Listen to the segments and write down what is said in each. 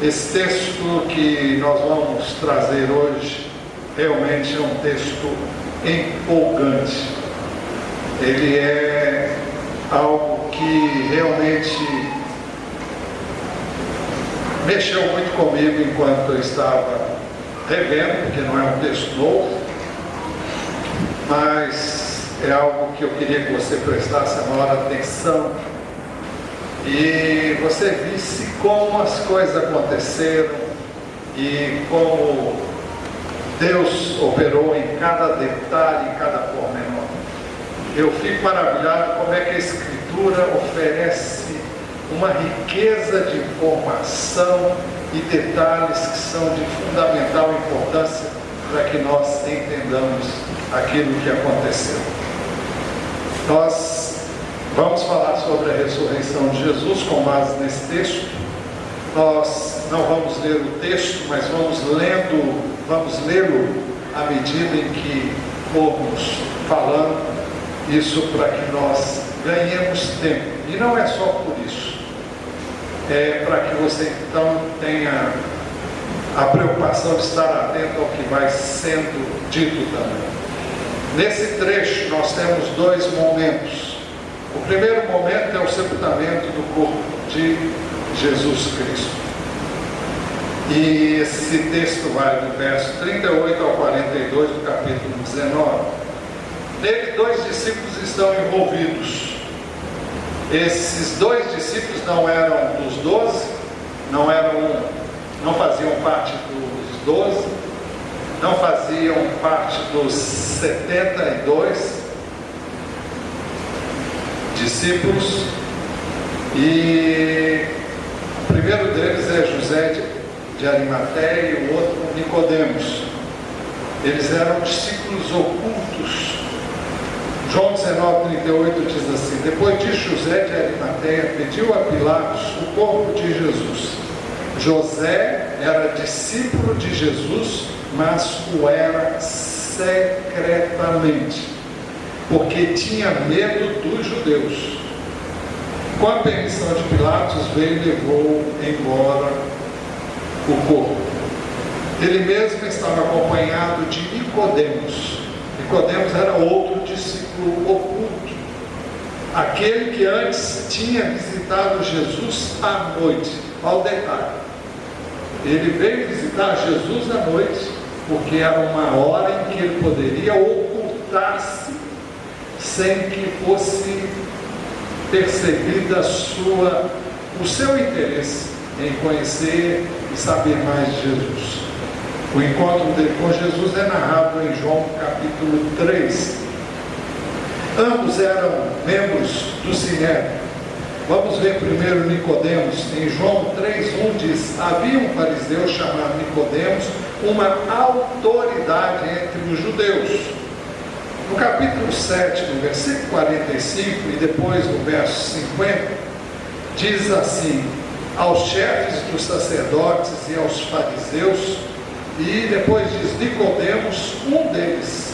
Esse texto que nós vamos trazer hoje realmente é um texto empolgante. Ele é algo que realmente mexeu muito comigo enquanto eu estava revendo, porque não é um texto novo, mas é algo que eu queria que você prestasse a maior atenção e você visse como as coisas aconteceram e como Deus operou em cada detalhe, em cada pormenor. Eu fico maravilhado como é que a Escritura oferece uma riqueza de informação e detalhes que são de fundamental importância para que nós entendamos aquilo que aconteceu. Nós vamos falar sobre a ressurreição de Jesus com base nesse texto. Nós não vamos ler o texto, mas vamos lê-lo à medida em que formos falando, isso para que nós ganhemos tempo. E não é só por isso. É para que você então tenha a preocupação de estar atento ao que vai sendo dito também. Nesse trecho nós temos dois momentos. O primeiro momento é o sepultamento do corpo de Jesus Cristo. E esse texto vai do verso 38 ao 42 do capítulo 19. Nele, dois discípulos estão envolvidos. Esses dois discípulos não eram dos 12, não faziam parte dos 12, não faziam parte dos 72 discípulos, e o primeiro deles é José de Arimateia e o outro Nicodemos. Eles eram discípulos ocultos. João 19:38 diz assim: depois disso, José de Arimateia pediu a Pilatos o corpo de Jesus. José era discípulo de Jesus, mas o era secretamente, porque tinha medo dos judeus. Com a permissão de Pilatos, veio e levou embora o corpo. Ele mesmo estava acompanhado de Nicodemos. Nicodemos era outro discípulo oculto, aquele que antes tinha visitado Jesus à noite. Olha o detalhe: ele veio visitar Jesus à noite, porque era uma hora em que ele poderia ocultar-se sem que fosse percebida o seu interesse em conhecer e saber mais de Jesus. O encontro dele com Jesus é narrado em João capítulo 3. Ambos eram membros do Sinédrio. Vamos ver primeiro Nicodemos. Em João 3:1 diz: havia um fariseu chamado Nicodemos, uma autoridade entre os judeus. No capítulo 7, no versículo 45 e depois no verso 50, diz assim: aos chefes dos sacerdotes e aos fariseus, e depois diz Nicodemos, um deles.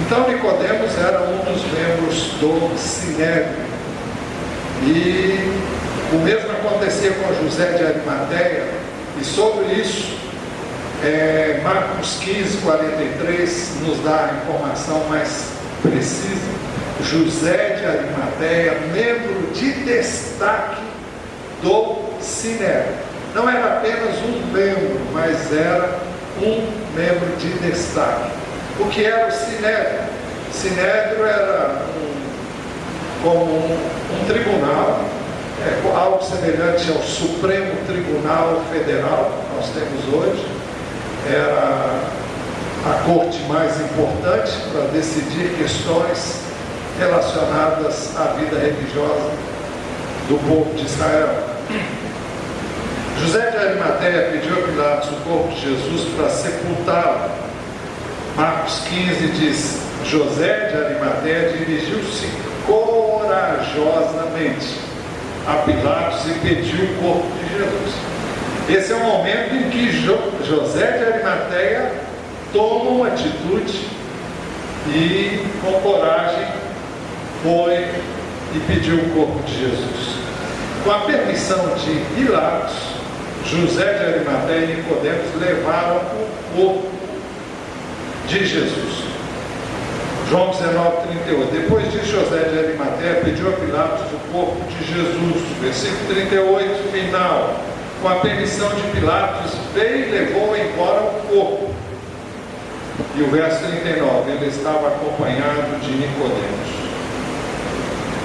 Então Nicodemos era um dos membros do Sinédrio. E o mesmo acontecia com José de Arimateia, e sobre isso Marcos 15:43 nos dá a informação mais precisa. José de Arimateia, membro de destaque do Sinédrio. Não era apenas um membro, mas era um membro de destaque. O que era o Sinédrio? O Sinédrio era como um tribunal, algo semelhante ao Supremo Tribunal Federal que nós temos hoje. Era a corte mais importante para decidir questões relacionadas à vida religiosa do povo de Israel. José de Arimateia pediu a Pilatos o corpo de Jesus para sepultá-lo. Marcos 15 diz: José de Arimateia dirigiu-se corajosamente a Pilatos e pediu o corpo de Jesus. Esse é o momento em que José de Arimateia toma uma atitude e, com coragem, foi e pediu o corpo de Jesus. Com a permissão de Pilatos, José de Arimateia e Nicodemos levaram o corpo de Jesus. João 19:38. Depois de José de Arimateia pediu a Pilatos o corpo de Jesus. Versículo 38, final. Com a permissão de Pilatos, veio e levou embora o corpo. E o verso 39, ele estava acompanhado de Nicodemos.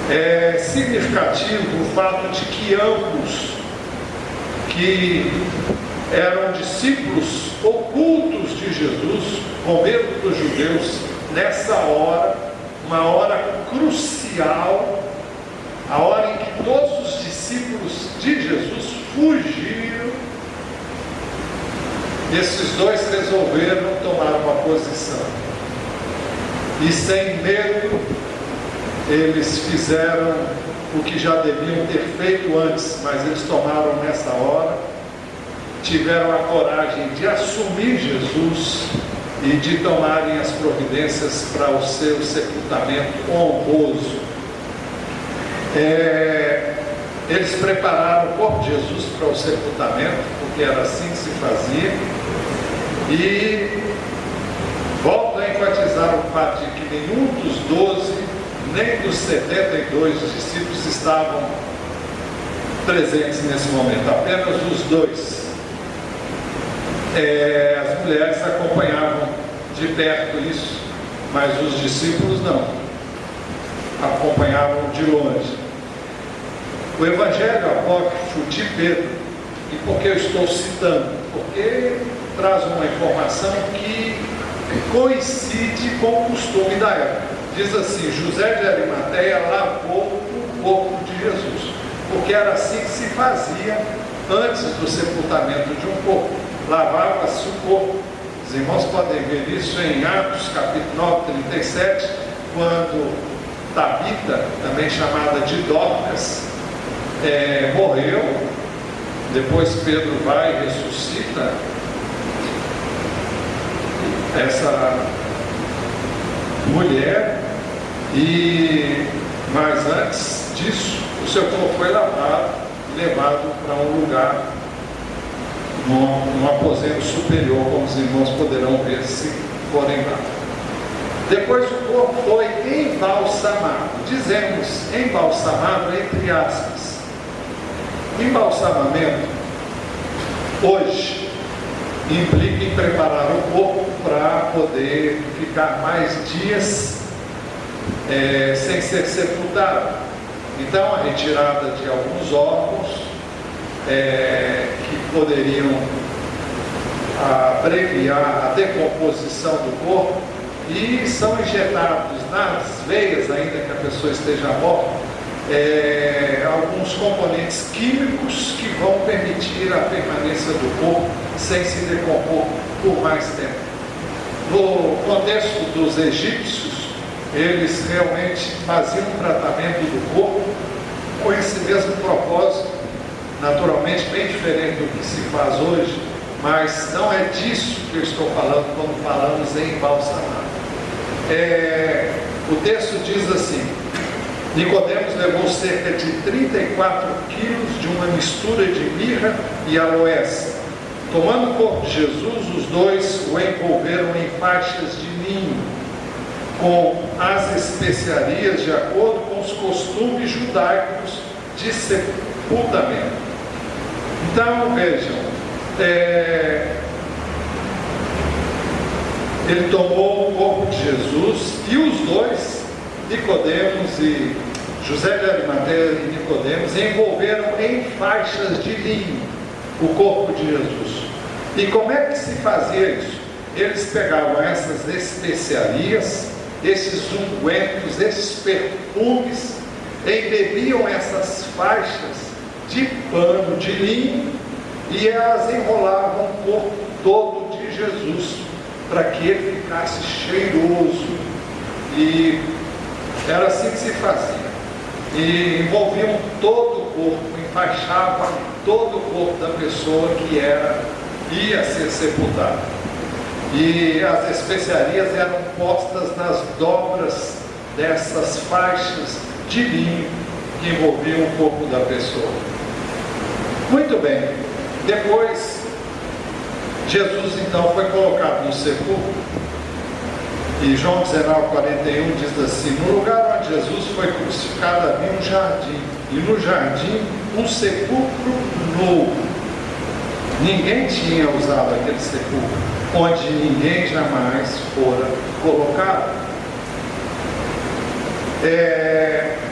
É significativo o fato de que ambos, que eram discípulos ocultos de Jesus, com medo dos judeus, nessa hora, uma hora crucial, a hora em que todos os discípulos de Jesus fugiram, esses dois resolveram tomar uma posição. E sem medo, eles fizeram o que já deviam ter feito antes, mas eles tomaram nessa hora, tiveram a coragem de assumir Jesus e de tomarem as providências para o seu sepultamento honroso. Eles prepararam o corpo de Jesus para o sepultamento, porque era assim que se fazia, e volto a enfatizar o fato de que nenhum dos 12, nem dos 72 discípulos estavam presentes nesse momento, apenas os dois. As mulheres acompanhavam de perto isso, mas os discípulos não, acompanhavam de longe. O Evangelho apócrifo de Pedro, e por que eu estou citando? Porque traz uma informação que coincide com o costume da época. Diz assim: José de Arimateia lavou o corpo de Jesus, porque era assim que se fazia antes do sepultamento de um corpo. Lavava-se o corpo. Os irmãos podem ver isso em Atos capítulo 9, 37, quando Tabita, também chamada de Dorcas, morreu. Depois Pedro vai e ressuscita essa mulher, mas antes disso o seu corpo foi lavado e levado para um lugar, num aposento superior, como os irmãos poderão ver se forem lá. Depois o corpo foi embalsamado. Dizemos embalsamado entre aspas. Embalsamamento hoje implica em preparar o corpo para poder ficar mais dias sem ser sepultado. Então a retirada de alguns órgãos que poderiam abreviar a decomposição do corpo, e são injetados nas veias, ainda que a pessoa esteja morta, alguns componentes químicos que vão permitir a permanência do corpo sem se decompor por mais tempo. No contexto dos egípcios, eles realmente faziam um tratamento do corpo com esse mesmo propósito, naturalmente bem diferente do que se faz hoje, mas não é disso que eu estou falando quando falamos em embalsamar. O texto diz assim: Nicodemos levou cerca de 34 quilos de uma mistura de mirra e aloés. Tomando o corpo de Jesus, os dois o envolveram em faixas de linho, com as especiarias de acordo com os costumes judaicos de sepultamento. Então, vejam, ele tomou o corpo de Jesus, e os dois, Nicodemos e José de Arimateia e Nicodemos, envolveram em faixas de linho o corpo de Jesus. E como é que se fazia isso? Eles pegavam essas especiarias, esses ungüentos, esses perfumes, embebiam essas faixas de pano de linho e elas enrolavam o corpo todo de Jesus, para que ele ficasse cheiroso. E era assim que se fazia. E envolviam todo o corpo, enfaixavam todo o corpo da pessoa que ia ser sepultada. E as especiarias eram postas nas dobras dessas faixas de linho que envolviam o corpo da pessoa. Muito bem. Depois, Jesus então foi colocado no sepulcro. E João 19:41 diz assim: no lugar onde Jesus foi crucificado havia um jardim, e no jardim um sepulcro novo. Ninguém tinha usado aquele sepulcro, onde ninguém jamais fora colocado.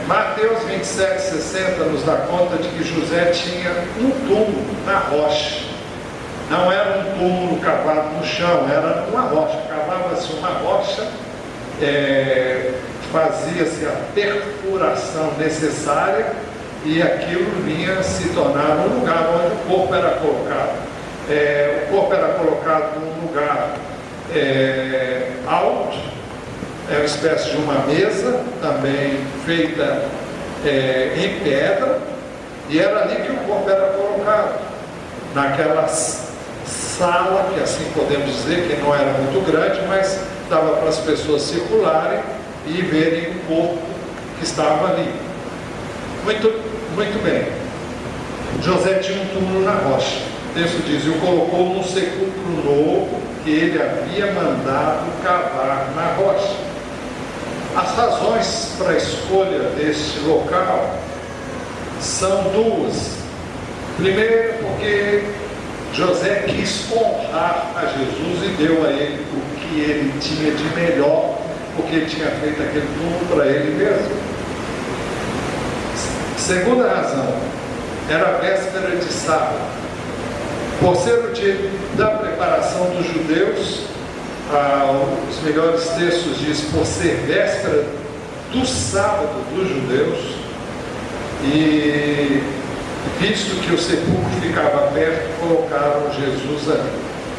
Mateus 27:60 nos dá conta de que José tinha um túmulo na rocha. Não era um túmulo cavado no chão, era uma rocha. Cavava-se uma rocha, fazia-se a perfuração necessária e aquilo vinha se tornar um lugar onde o corpo era colocado. O corpo era colocado num lugar alto, uma espécie de uma mesa, também feita em pedra, e era ali que o corpo era colocado, naquela sala, que assim podemos dizer, que não era muito grande, mas dava para as pessoas circularem e verem o corpo que estava ali. Muito bem. José tinha um túmulo na rocha. O texto diz: e o colocou num sepulcro novo que ele havia mandado cavar na rocha. As razões para a escolha deste local são duas. Primeiro, porque José quis honrar a Jesus e deu a ele o que ele tinha de melhor, porque ele tinha feito aquele túmulo para ele mesmo. Segunda razão, era a véspera de sábado. Por ser o dia da preparação dos judeus, os melhores textos dizem por ser véspera do sábado dos judeus, e visto que o sepulcro ficava perto, colocaram Jesus ali.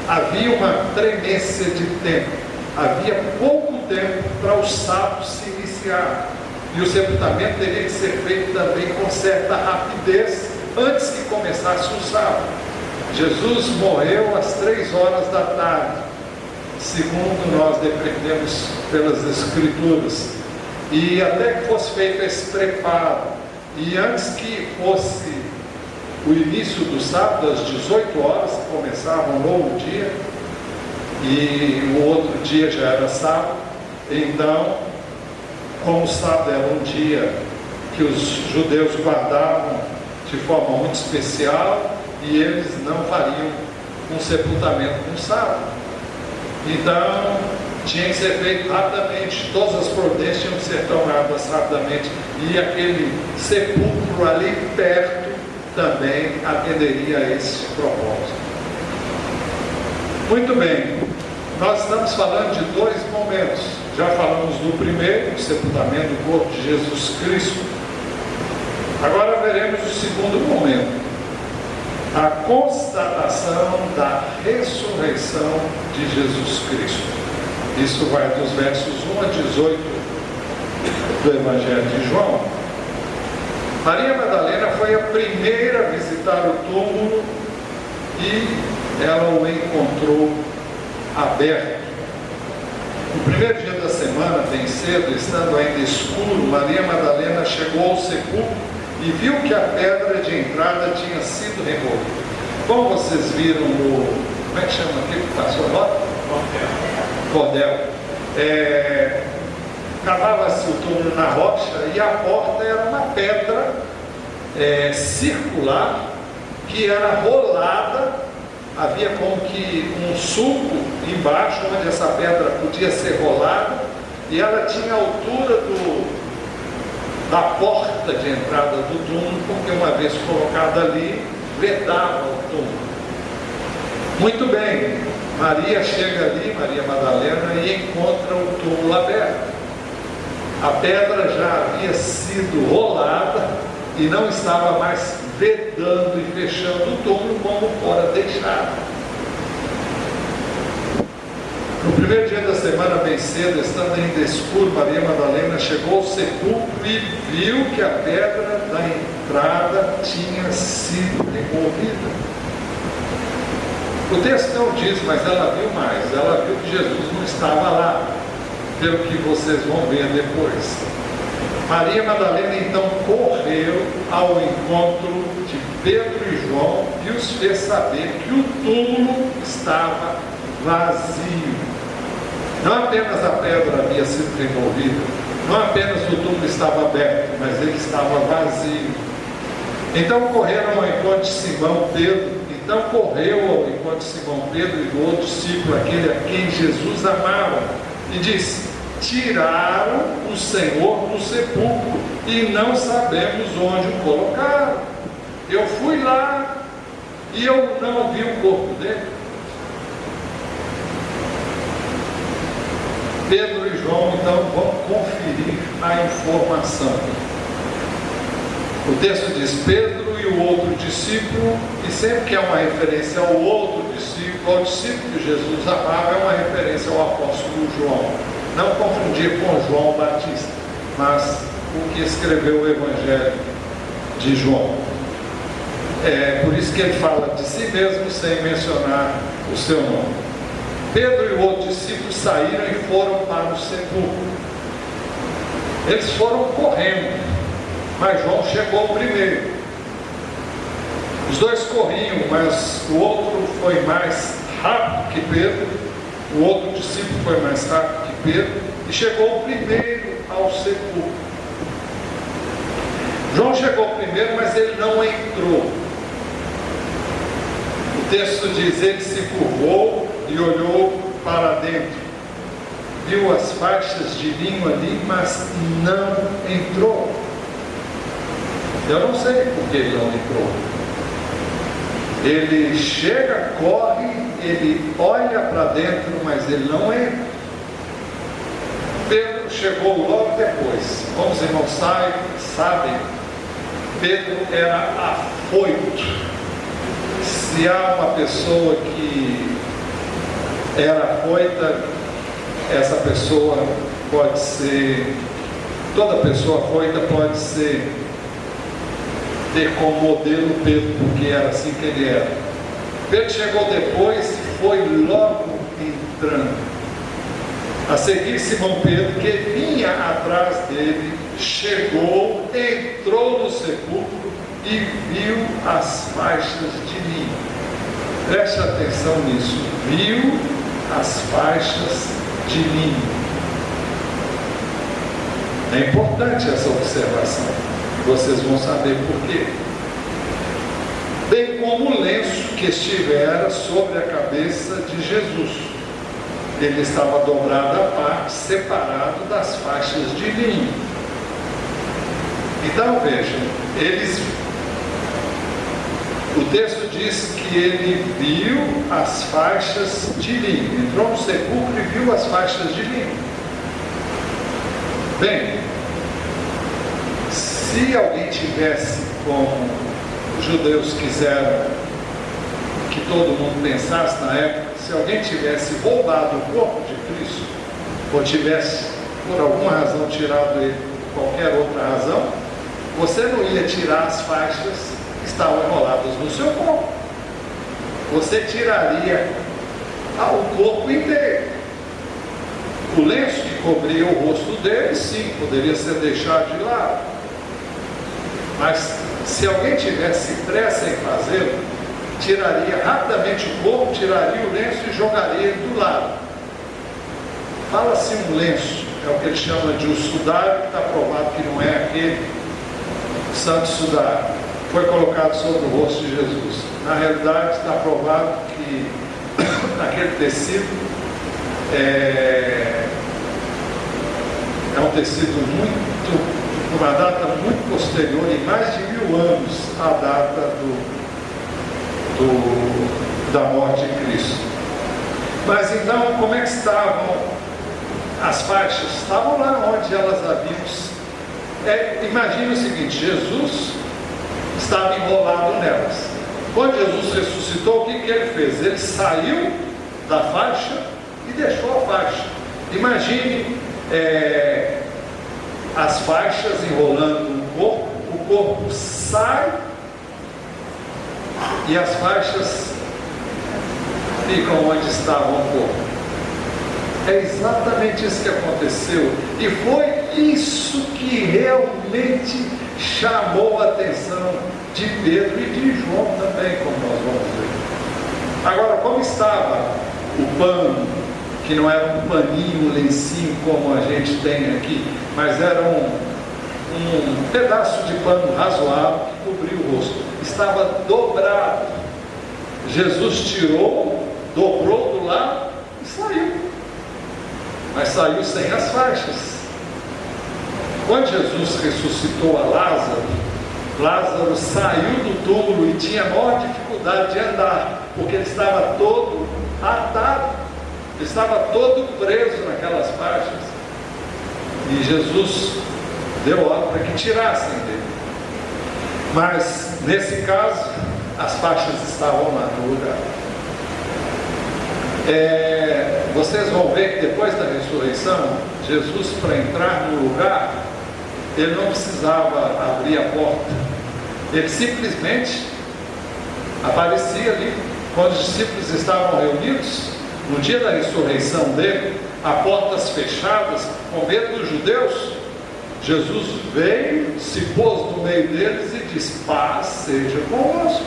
Havia uma tremência de tempo, havia pouco tempo para o sábado se iniciar, e o sepultamento teria que ser feito também com certa rapidez, antes que começasse o sábado. Jesus morreu às 3 horas da tarde, segundo nós depreendemos pelas Escrituras, e até que fosse feito esse preparo, e antes que fosse o início do sábado, às 18 horas, começava um novo dia, e o outro dia já era sábado. Então, como o sábado era um dia que os judeus guardavam de forma muito especial, e eles não fariam um sepultamento no sábado, então tinha que ser feito rapidamente, todas as providências tinham que ser tomadas rapidamente, e aquele sepulcro ali perto também atenderia a esse propósito. Muito bem, nós estamos falando de 2 momentos. Já falamos do primeiro, o sepultamento do corpo de Jesus Cristo. Agora veremos o segundo momento, a constatação da ressurreição de Jesus Cristo. Isso vai dos versos 1 a 18 do Evangelho de João. Maria Madalena foi a primeira a visitar o túmulo e ela o encontrou aberto. No primeiro dia da semana, bem cedo, estando ainda escuro, Maria Madalena chegou ao sepulcro e viu que a pedra de entrada tinha sido removida. Como vocês viram no... como é que chama aquilo que passou agora? Cordel. Cavava-se o túmulo na rocha e a porta era uma pedra circular que era rolada, havia como que um sulco embaixo onde essa pedra podia ser rolada, e ela tinha a altura da porta de entrada do túmulo, porque uma vez colocada ali, vedava o túmulo. Muito bem, Maria chega ali, Maria Madalena, e encontra o túmulo aberto. A pedra já havia sido rolada e não estava mais vedando e fechando o túmulo como fora deixado. No primeiro dia da semana, bem cedo, estando ainda escuro, Maria Madalena chegou ao sepulcro e viu que a pedra da entrada tinha sido removida. O texto não diz, mas ela viu mais. Ela viu que Jesus não estava lá, pelo que vocês vão ver depois. Maria Madalena então correu ao encontro de Pedro e João e os fez saber que o túmulo estava vazio. Não apenas a pedra havia sido removida, não apenas o túmulo estava aberto, mas ele estava vazio. Então correram ao encontro de Simão Pedro. Então correu ao encontro de Simão Pedro e do outro discípulo, aquele a quem Jesus amava, e disse: tiraram o Senhor do sepulcro e não sabemos onde o colocaram. Eu fui lá e eu não vi o corpo dele. Pedro e João então vão conferir a informação. O texto diz Pedro e o outro discípulo, e sempre que há uma referência ao outro discípulo, ao discípulo que Jesus amava, é uma referência ao apóstolo João. Não confundir com João Batista, mas o que escreveu o Evangelho de João. É por isso que ele fala de si mesmo sem mencionar o seu nome. Pedro e o outro discípulo saíram e foram para o sepulcro. Eles foram correndo, mas João chegou primeiro. Os dois corriam, mas o outro foi mais rápido que Pedro. O outro discípulo foi mais rápido que Pedro e chegou primeiro ao sepulcro. João chegou primeiro, mas ele não entrou. O texto diz: ele se curvou e olhou para dentro, viu as faixas de linho ali, mas não entrou. Eu não sei por que ele não entrou. Ele chega, corre, ele olha para dentro, mas ele não entra. Pedro chegou logo depois. Como os irmãos sabem, Pedro era afoito. Se há uma pessoa que era afoita, essa pessoa pode ser, toda pessoa afoita pode ser, ter como modelo Pedro, porque era assim que ele era. Pedro chegou depois e foi logo entrando. A seguir, Simão Pedro, que vinha atrás dele, chegou, entrou no sepulcro e viu as faixas de linho. Preste atenção nisso. Viu as faixas de linho. É importante essa observação. Vocês vão saber por quê. Bem como o lenço que estivera sobre a cabeça de Jesus. Ele estava dobrado à parte, separado das faixas de linho. Então vejam, o texto diz que ele viu as faixas de linho. Entrou no sepulcro e viu as faixas de linho. Bem, se alguém tivesse, como os judeus quiseram que todo mundo pensasse na época, se alguém tivesse roubado o corpo de Cristo, ou tivesse, por alguma razão, tirado ele por qualquer outra razão, você não ia tirar as faixas que estavam enroladas no seu corpo. Você tiraria o corpo inteiro. O lenço que cobria o rosto dele, sim, poderia ser deixado de lado. Mas se alguém tivesse pressa em fazê-lo, tiraria rapidamente o corpo, tiraria o lenço e jogaria ele do lado. Fala-se um lenço, é o que ele chama de o sudário, que está provado que não é aquele santo sudário, foi colocado sobre o rosto de Jesus. Na realidade está provado que aquele tecido é um tecido uma data muito posterior, em mais de 1000 anos, à data da morte de Cristo. Mas então, como é que estavam as faixas? Estavam lá onde elas haviam. Imagine o seguinte: Jesus estava enrolado nelas. Quando Jesus ressuscitou, o que ele fez? Ele saiu da faixa e deixou a faixa. Imagine as faixas enrolando o corpo sai e as faixas ficam onde estava o corpo. É exatamente isso que aconteceu, e foi isso que realmente chamou a atenção de Pedro e de João também, como nós vamos ver. Agora, como estava o pano, que não era um paninho, um lencinho como a gente tem aqui, mas era um pedaço de pano razoável que cobria o rosto, estava dobrado. Jesus tirou, dobrou do lado e saiu, mas saiu sem as faixas. Quando Jesus ressuscitou a Lázaro, Lázaro saiu do túmulo e tinha maior dificuldade de andar, porque ele estava todo atado, estava todo preso naquelas faixas, e Jesus deu ordem para que tirassem dele. Mas nesse caso, as faixas estavam lá no lugar. Vocês vão ver que depois da ressurreição, Jesus, para entrar no lugar, ele não precisava abrir a porta, ele simplesmente aparecia ali. Quando os discípulos estavam reunidos, no dia da ressurreição dele, a portas fechadas, com medo dos judeus, Jesus veio, se pôs no meio deles e disse: paz seja convosco.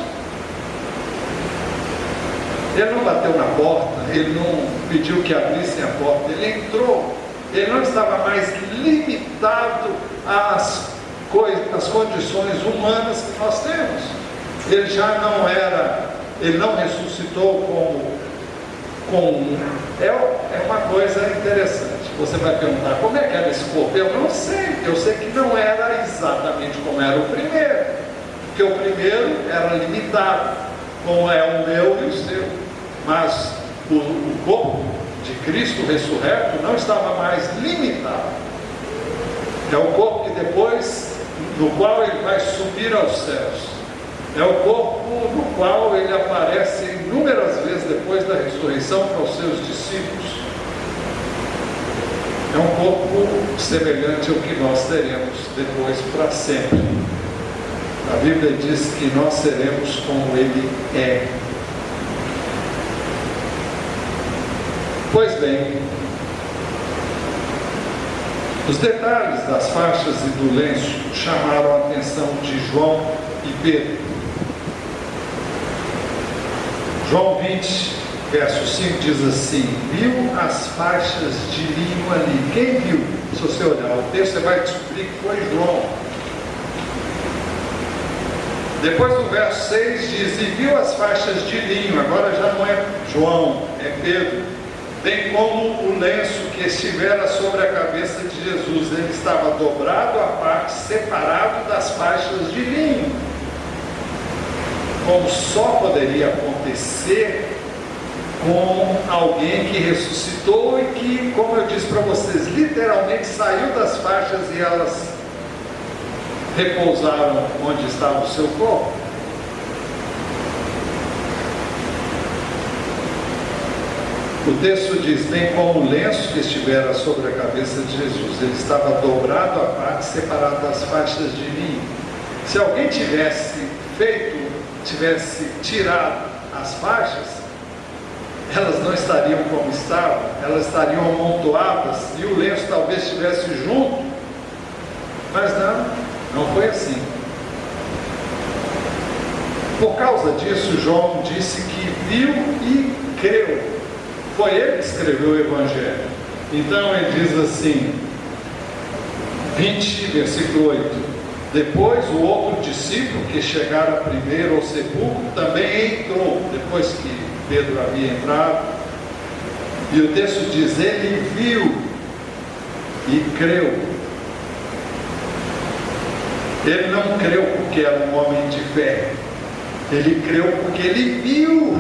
Ele não bateu na porta, ele não pediu que abrissem a porta, ele entrou. Ele não estava mais limitado às condições humanas que nós temos. Ele já não era, ele não ressuscitou é uma coisa interessante. Você vai perguntar, como é que era esse corpo? Eu não sei, eu sei que não era exatamente como era o primeiro, porque o primeiro era limitado, como é o meu e o seu, mas o corpo de Cristo ressurreto não estava mais limitado. É o corpo que depois, no qual ele vai subir aos céus. É o corpo no qual ele aparece inúmeras vezes depois da ressurreição para os seus discípulos. É um corpo semelhante ao que nós teremos depois para sempre. A Bíblia diz que nós seremos como ele é. Pois bem, os detalhes das faixas e do lenço chamaram a atenção de João e Pedro. João 20, verso 5 diz assim: viu as faixas de linho ali. Quem viu? Se você olhar o texto, você vai descobrir que foi João. Depois no verso 6 diz: e viu as faixas de linho. Agora já não é João, é Pedro. Bem como o lenço que estivera sobre a cabeça de Jesus. Ele estava dobrado à parte, separado das faixas de linho. Como só poderia acontecer com alguém que ressuscitou e que, como eu disse para vocês, literalmente saiu das faixas e elas repousaram onde estava o seu corpo. O texto diz: bem como o lenço que estivera sobre a cabeça de Jesus, ele estava dobrado à parte, separado das faixas de linho. Se alguém tivesse tirado as faixas, elas não estariam como estavam, elas estariam amontoadas e o lenço talvez estivesse junto, mas não foi assim. Por causa disso, João disse que viu e creu. Foi ele que escreveu o Evangelho. Então ele diz assim, 20, versículo 8: depois o outro discípulo que chegara primeiro ao sepulcro também entrou, depois que Pedro havia entrado, e o texto diz: ele viu e creu. Ele não creu porque era um homem de fé, ele creu porque ele viu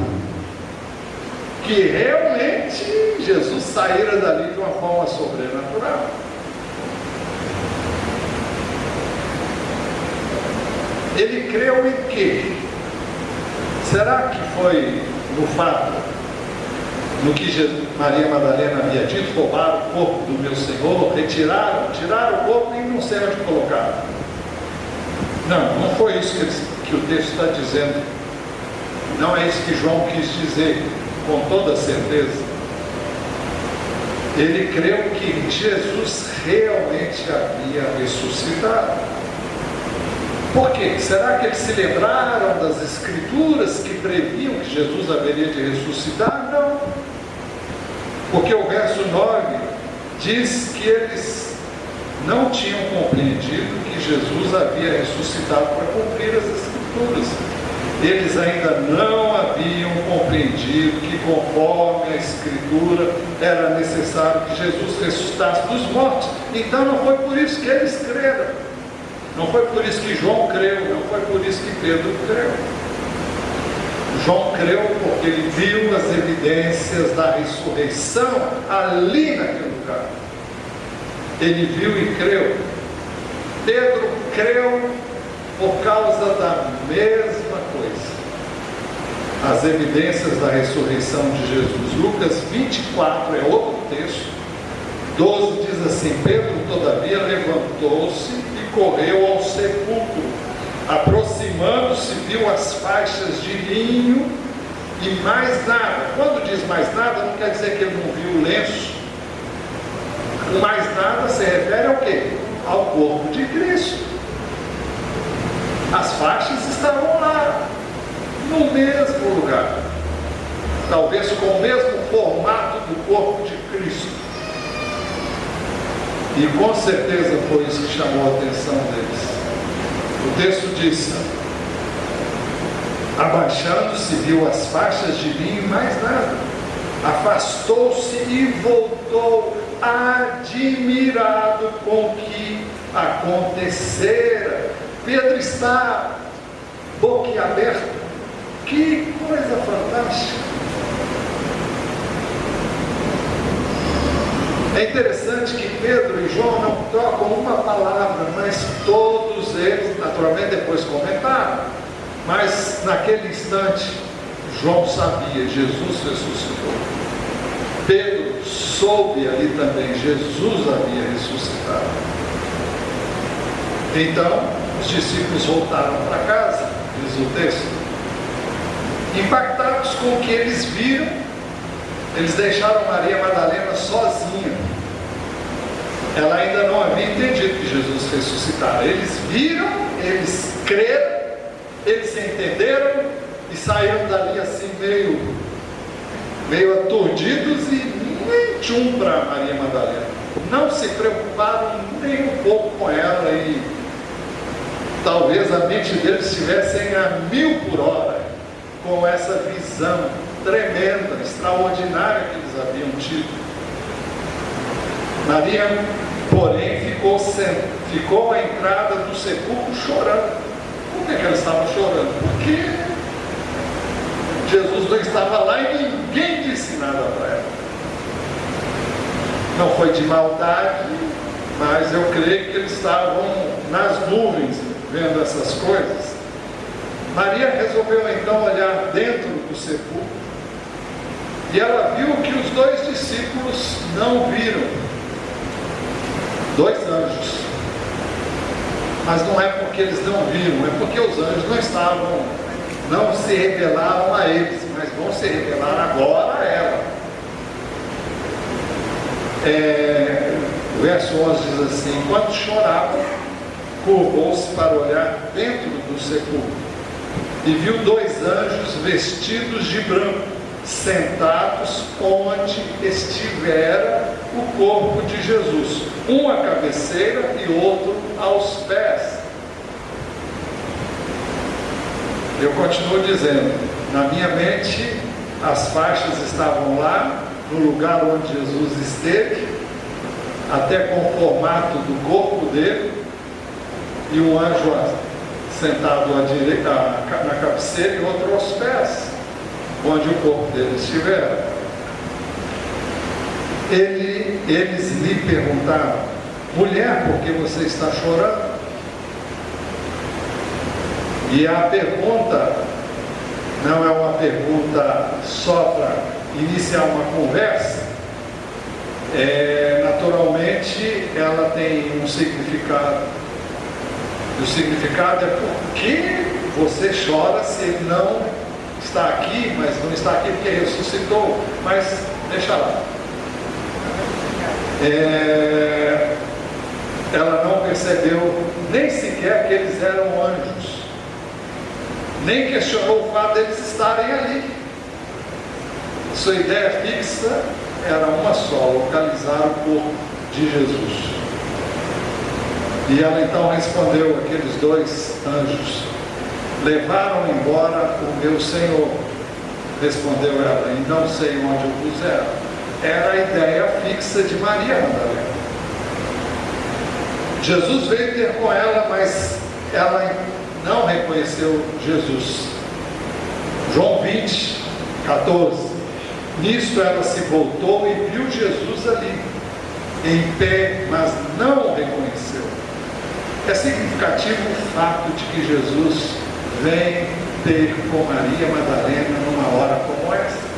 que realmente Jesus saíra dali de uma forma sobrenatural. Ele creu em quê? Será que foi no fato, no que Maria Madalena havia dito: roubaram o corpo do meu Senhor, tiraram o corpo e não sei onde colocaram? Não foi isso que o texto está dizendo. Não é isso que João quis dizer, com toda certeza. Ele creu que Jesus realmente havia ressuscitado. Por quê? Será que eles se lembraram das escrituras que previam que Jesus haveria de ressuscitar? Não. Porque o verso 9 diz que eles não tinham compreendido que Jesus havia ressuscitado para cumprir as escrituras. Eles ainda não haviam compreendido que, conforme a Escritura, era necessário que Jesus ressuscitasse dos mortos. Então não foi por isso que eles creram. Não foi por isso que João creu, não foi por isso que Pedro creu. João creu porque ele viu as evidências da ressurreição ali naquele lugar. Ele viu e creu. Pedro creu por causa da mesma coisa. As evidências da ressurreição de Jesus. Lucas 24 é outro texto. 12 diz assim: Pedro, todavia, levantou-se e correu ao sepulcro. Aproximando-se, viu as faixas de linho e mais nada. Quando diz mais nada, não quer dizer que ele não viu o lenço. O mais nada se refere ao quê? Ao corpo de Cristo. As faixas estavam lá, no mesmo lugar, talvez com o mesmo formato do corpo de Cristo. E com certeza foi isso que chamou a atenção deles. O texto diz: abaixando-se, viu as faixas de linho e mais nada. Afastou-se e voltou, admirado com o que acontecera. Pedro está boquiaberto. Que coisa fantástica! É interessante que Pedro e João não trocam uma palavra, mas todos eles, naturalmente, depois comentaram. Mas naquele instante, João sabia, Jesus ressuscitou. Pedro soube ali também, Jesus havia ressuscitado. Então, os discípulos voltaram para casa, diz o texto, impactados com o que eles viram. Eles deixaram Maria Madalena sozinha. Ela ainda não havia entendido que Jesus ressuscitara. Eles viram, eles creram, eles entenderam e saíram dali assim meio aturdidos e nem tchum para Maria Madalena. Não se preocuparam nem um pouco com ela e talvez a mente deles estivessem a 1000 por hora com essa visão tremenda, extraordinária que eles haviam tido. Maria, porém, ficou à entrada do sepulcro chorando. Por que ela estava chorando? Porque Jesus não estava lá e ninguém disse nada para ela. Não foi de maldade, mas eu creio que eles estavam nas nuvens vendo essas coisas. Maria resolveu então olhar dentro do sepulcro e ela viu que os 2 discípulos não viram. 2 anjos. Mas não é porque eles não viram, é porque os anjos não se revelaram a eles, mas vão se revelar agora a ela. O verso 11 diz assim: enquanto chorava, curvou-se para olhar dentro do sepulcro e viu 2 anjos vestidos de branco, sentados onde estivera o corpo de Jesus, um à cabeceira e outro aos pés. Eu continuo dizendo, na minha mente as faixas estavam lá no lugar onde Jesus esteve, até com o formato do corpo dele, e um anjo sentado à direita, na cabeceira, e outro aos pés, onde o corpo dele estivera. Eles lhe perguntaram: mulher, por que você está chorando? E a pergunta não é uma pergunta só para iniciar uma conversa. Naturalmente ela tem um significado. O significado é por que você chora se ele não está aqui, mas não está aqui porque ressuscitou. Mas deixa lá. Ela não percebeu nem sequer que eles eram anjos, nem questionou o fato deles estarem ali. Sua ideia fixa era uma só: localizar o corpo de Jesus. E ela então respondeu àqueles dois anjos: levaram embora o meu Senhor. Respondeu ela: e não sei onde o puseram. Era a ideia fixa de Maria Madalena. Jesus veio ter com ela, mas ela não reconheceu Jesus. João 20, 14. Nisto ela se voltou e viu Jesus ali, em pé, mas não o reconheceu. É significativo o fato de que Jesus vem ter com Maria Madalena numa hora como essa.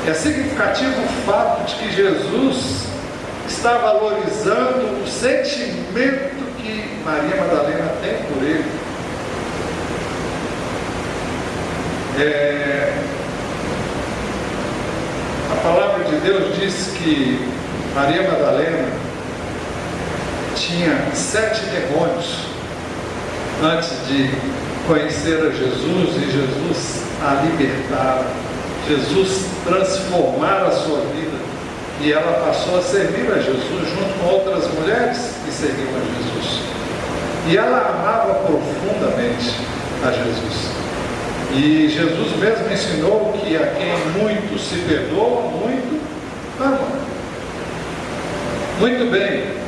É significativo o fato de que Jesus está valorizando o sentimento que Maria Madalena tem por ele. A palavra de Deus diz que Maria Madalena tinha 7 demônios antes de conhecer a Jesus e Jesus a libertara, Jesus transformara a sua vida, e ela passou a servir a Jesus junto com outras mulheres que serviam a Jesus. E ela amava profundamente a Jesus. E Jesus mesmo ensinou que a quem muito se perdoa, muito ama. Muito bem.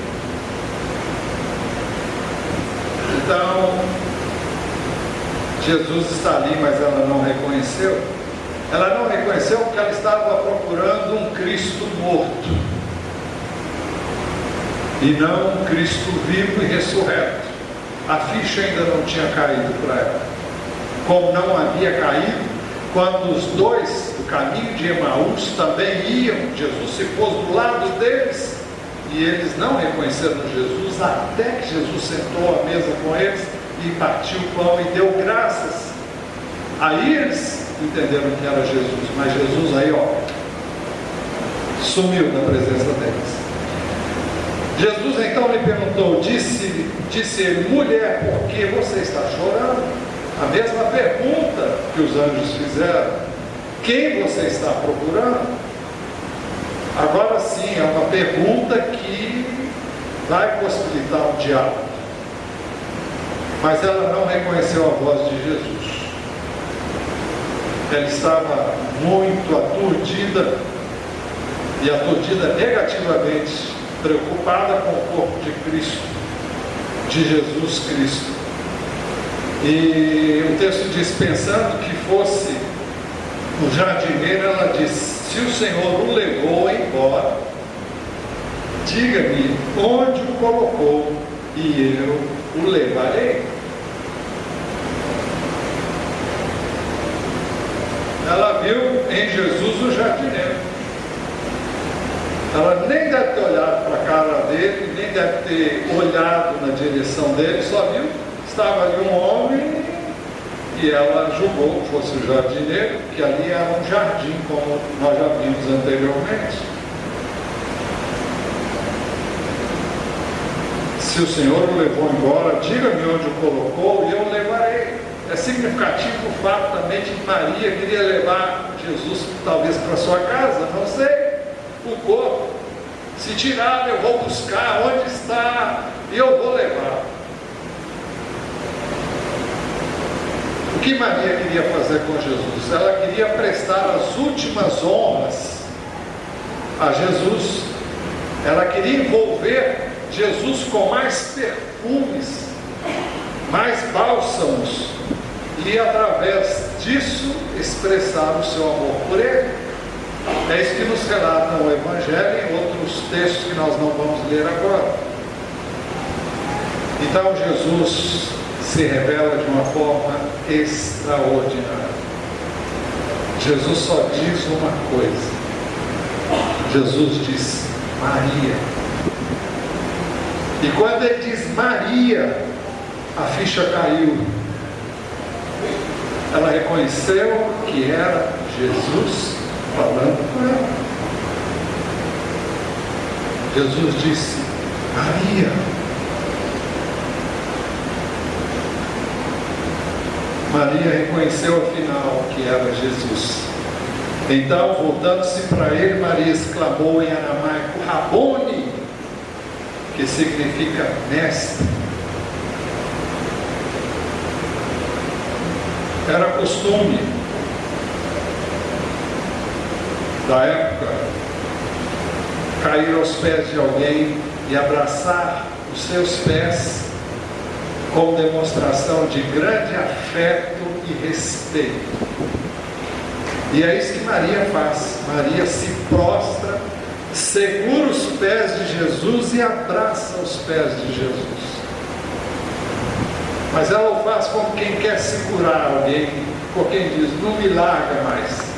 Então, Jesus está ali, mas ela não reconheceu. Ela não reconheceu porque ela estava procurando um Cristo morto, e não um Cristo vivo e ressurreto. A ficha ainda não tinha caído para ela. Como não havia caído quando os dois do caminho de Emaús também iam, Jesus se pôs do lado deles, e eles não reconheceram Jesus, até que Jesus sentou à mesa com eles e partiu o pão e deu graças. Aí eles entenderam que era Jesus, mas Jesus aí, sumiu da presença deles. Jesus então lhe perguntou, disse ele: mulher, por que você está chorando? A mesma pergunta que os anjos fizeram: quem você está procurando? Agora sim, é uma pergunta que vai possibilitar um diálogo. Mas ela não reconheceu a voz de Jesus. Ela estava muito aturdida, e aturdida negativamente, preocupada com o corpo de Cristo, de Jesus Cristo. E o texto diz: pensando que fosse o jardineiro, ela disse: se o Senhor o levou embora, diga-me onde o colocou e eu o levarei. Ela viu em Jesus o jardineiro. Ela nem deve ter olhado para a cara dele, nem deve ter olhado na direção dele, só viu que estava ali um homem, e ela julgou que fosse o jardineiro, que ali era um jardim, como nós já vimos anteriormente. Se o Senhor o levou embora, diga-me onde o colocou e eu o levarei. É significativo o fato também de que Maria queria levar Jesus talvez para sua casa, não sei, o corpo. Se tirar, eu vou buscar onde está e eu vou levar. O que Maria queria fazer com Jesus? Ela queria prestar as últimas honras a Jesus. Ela queria envolver Jesus com mais perfumes, mais bálsamos, e através disso expressar o seu amor por ele. É isso que nos relata o Evangelho e outros textos que nós não vamos ler agora. Então Jesus se revela de uma forma extraordinária. Jesus só diz uma coisa. Jesus diz: Maria. E quando ele diz Maria, a ficha caiu. Ela reconheceu que era Jesus falando com ela. Jesus disse: Maria. Maria reconheceu afinal que era Jesus. Então, voltando-se para ele, Maria exclamou em aramaico, Rabone, que significa mestre. Era costume da época cair aos pés de alguém e abraçar os seus pés como demonstração de grande afeto e respeito. E é isso que Maria faz. Maria se prostra, segura os pés de Jesus e abraça os pés de Jesus. Mas ela o faz como quem quer segurar alguém, por quem diz, não me larga mais.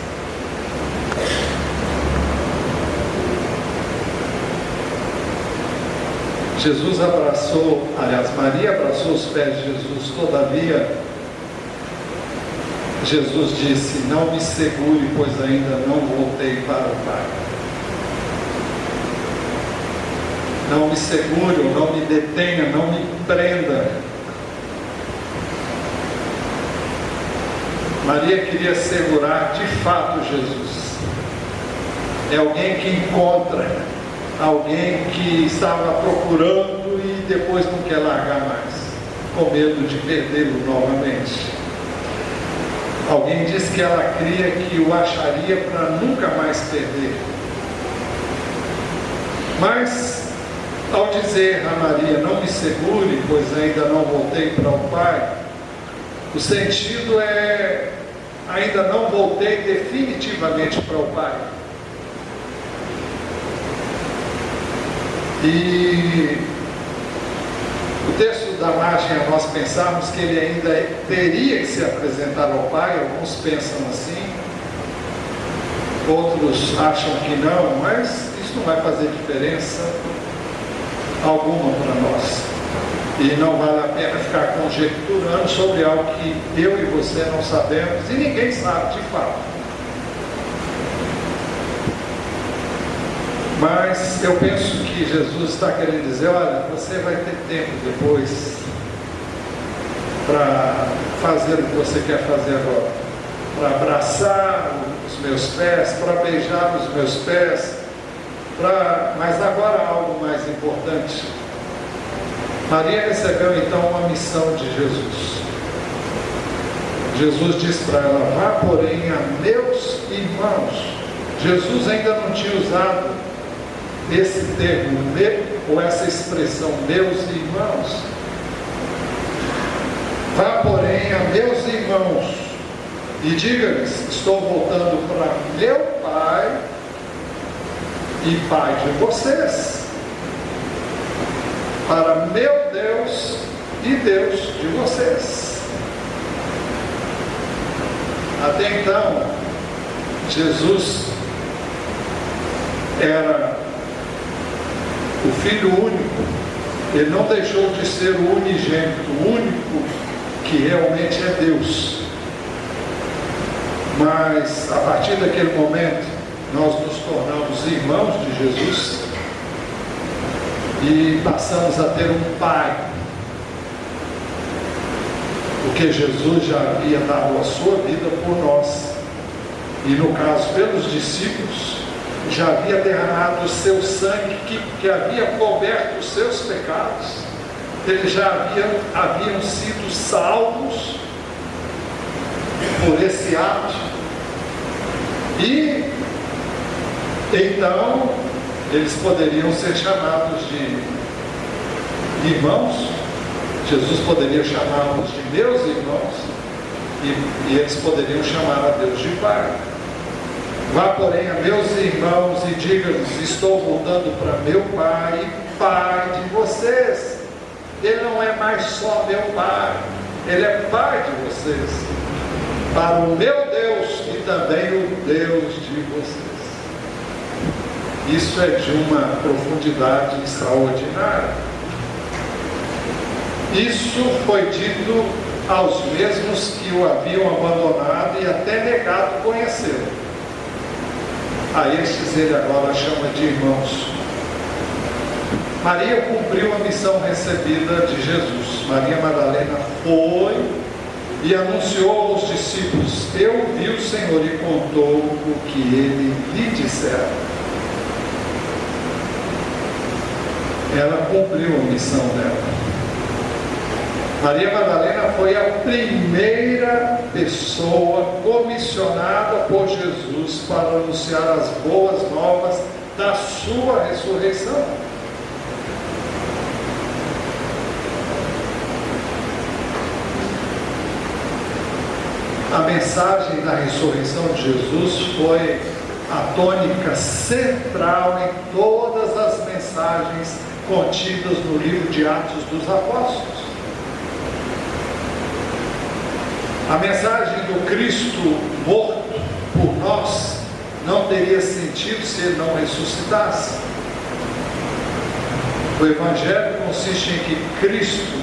Jesus abraçou, aliás, Maria abraçou os pés de Jesus, todavia, Jesus disse, não me segure, pois ainda não voltei para o Pai. Não me segure, não me detenha, não me prenda. Maria queria segurar de fato Jesus. É alguém que encontra, alguém que estava procurando e depois não quer largar mais, com medo de perdê-lo novamente. Alguém disse que ela cria que o acharia para nunca mais perder. Mas, ao dizer a Maria, não me segure, pois ainda não voltei para o Pai, o sentido é, ainda não voltei definitivamente para o Pai. E o texto dá margem a nós pensarmos que ele ainda teria que se apresentar ao Pai. Alguns pensam assim, outros acham que não, mas isso não vai fazer diferença alguma para nós. E não vale a pena ficar conjecturando sobre algo que eu e você não sabemos e ninguém sabe de fato. Mas eu penso que Jesus está querendo dizer, olha, você vai ter tempo depois para fazer o que você quer fazer agora. Para abraçar os meus pés, para beijar os meus pés, mas agora algo mais importante. Maria recebeu então uma missão de Jesus. Jesus disse para ela, vá porém a meus irmãos. Jesus ainda não tinha usado esse termo, ou essa expressão, meus irmãos. Vá porém a meus irmãos e diga-lhes, estou voltando para meu Pai e Pai de vocês, para meu Deus e Deus de vocês. Até então, Jesus era o Filho único. Ele não deixou de ser o unigênito, o único que realmente é Deus. Mas a partir daquele momento nós nos tornamos irmãos de Jesus e passamos a ter um Pai, porque Jesus já havia dado a sua vida por nós, e no caso pelos discípulos, já havia derramado o seu sangue que havia coberto os seus pecados. Eles já haviam sido salvos por esse ato, e então eles poderiam ser chamados de irmãos. Jesus poderia chamá-los de meus irmãos, e eles poderiam chamar a Deus de Pai. Vá porém a meus irmãos e diga-lhes, estou voltando para meu Pai e Pai de vocês. Ele não é mais só meu Pai, Ele é Pai de vocês, para o meu Deus e também o Deus de vocês. Isso é de uma profundidade extraordinária. Isso foi dito aos mesmos que o haviam abandonado e até negado conhecê-lo. A estes ele agora chama de irmãos. Maria cumpriu a missão recebida de Jesus. Maria Madalena foi e anunciou aos discípulos: eu vi o Senhor, e contou o que ele lhe dissera. Ela cumpriu a missão dela. Maria Madalena foi a primeira pessoa comissionada por Jesus para anunciar as boas novas da sua ressurreição. A mensagem da ressurreição de Jesus foi a tônica central em todas as mensagens contidas no livro de Atos dos Apóstolos. A mensagem do Cristo morto por nós não teria sentido se ele não ressuscitasse. O Evangelho consiste em que Cristo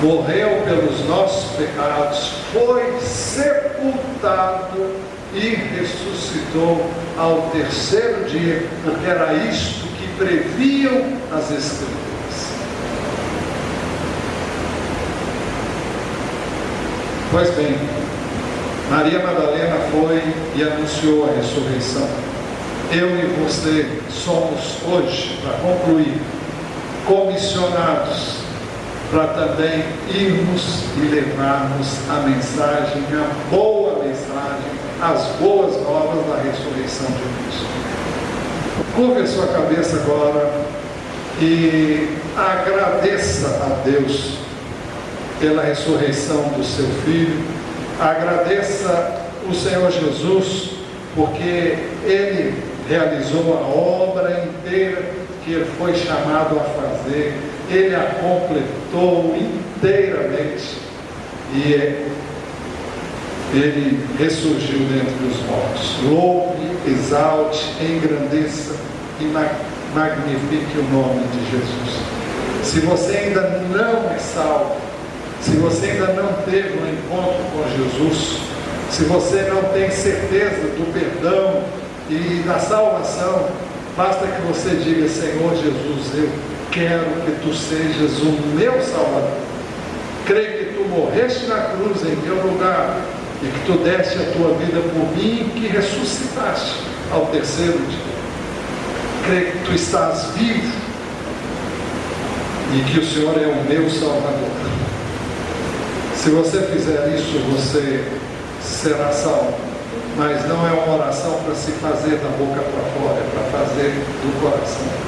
morreu pelos nossos pecados, foi sepultado e ressuscitou ao terceiro dia, porque era isto que previam as Escrituras. Pois bem, Maria Madalena foi e anunciou a ressurreição. Eu e você somos hoje, para concluir, comissionados para também irmos e levarmos a mensagem, a boa mensagem, as boas novas da ressurreição de Cristo. Curve a sua cabeça agora e agradeça a Deus pela ressurreição do seu Filho. Agradeça o Senhor Jesus, porque Ele realizou a obra inteira que Ele foi chamado a fazer. Ele a completou inteiramente e Ele ressurgiu dentre os mortos. Louve, exalte, engrandeça e magnifique o nome de Jesus. Se você ainda não é salvo, se você ainda não teve um encontro com Jesus, se você não tem certeza do perdão e da salvação, basta que você diga: Senhor Jesus, eu quero que Tu sejas o meu Salvador. Creio que Tu morreste na cruz em meu lugar e que Tu deste a Tua vida por mim e que ressuscitaste ao terceiro dia. Creio que Tu estás vivo e que o Senhor é o meu Salvador. Se você fizer isso, você será salvo. Mas não é uma oração para se fazer da boca para fora, é para fazer do coração.